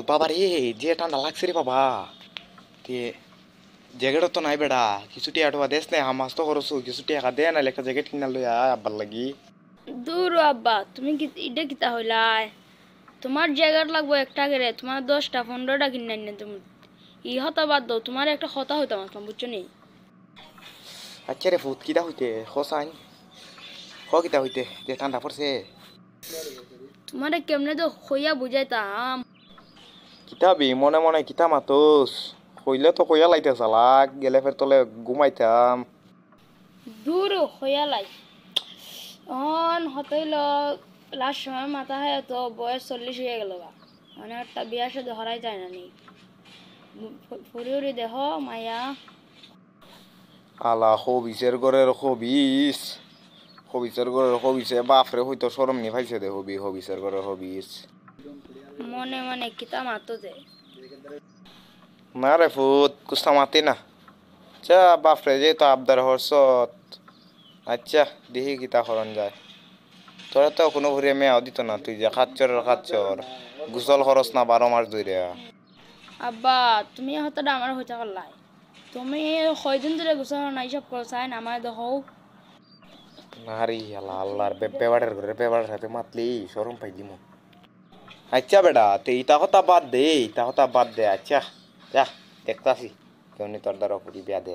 বাবা রে, যে ঠান্ডা লাগছে রে বাবা। তে জ্যাকেটও তো নাই বেড়া, কিছু টিয়া টোয়া দেশ নাই, হামাস তো খরচ কিছু টিয়া দে না, একটা জ্যাকেট কিনা লই আয় আব্বার লাগি। দূর আব্বা, তুমি কি এটা কিতা হইলাই? তোমার জ্যাকেট লাগবো একটা করে, তোমার 10টা 15টা কিনে আনি তুমি। ই হতা বাদ দাও, তোমার একটা হতা হইতাম আসলাম, বুঝছো নি? আচ্ছা রে ফুট, কিতা হইতে খসাইন, খ কিতা হইতে যে ঠান্ডা পড়ছে। তোমারে কেমনে তো হইয়া বুঝাইতাম। কিতা বি মনে মনে কিতা মাতোস, কইলে তো কইয়া লাইতে চালাক, গেলে ফের তলে ঘুমাইতাম। দূর হইয়া লাই অন হতইল। লাস্ট সময় মাথা হয় তো বয়স 40 হয়ে গেল গা, মানে একটা বিয়ার সাথে হরাই যায় না নি। ফুরি উড়ি দেহ মায়া। আলা হবিসের ঘরের হবিস, হবিসের ঘরের হবিসে বাপরে হইতো সরম নি পাইছে দে, হবি হবিসের ঘরের হবিস। মনে মনে কিতা মাতো যে। না রে ফুট, কুস্তা মাতি না। আচ্ছা বাপরে যেহেতু আবদার হরছত, আচ্ছা দেখি কিতা হরণ যায়। তোরা তো কোনো ঘুরে মেয়াও দিত না, তুই যে খাচ্চর খাচ্চর, গুসল খরচ না 12 মাস ধরে। আব্বা, তুমি হতটা আমার হইতে পারলাই। তুমি কয়দিন ধরে গোসল নাই সব করছাই আমার দেখো। নারী আল্লাহ আল্লাহর বেবাড়ের ঘরে বেবাড়ের সাথে মাতলি সরম পাই দিমু। আচ্ছা বেটা তে ইতা কথা বাদ দে, ইতা কথা বাদ দে। আচ্ছা যা দেখতাছি কেমনি তোর দ্বারা করি বিয়া দে।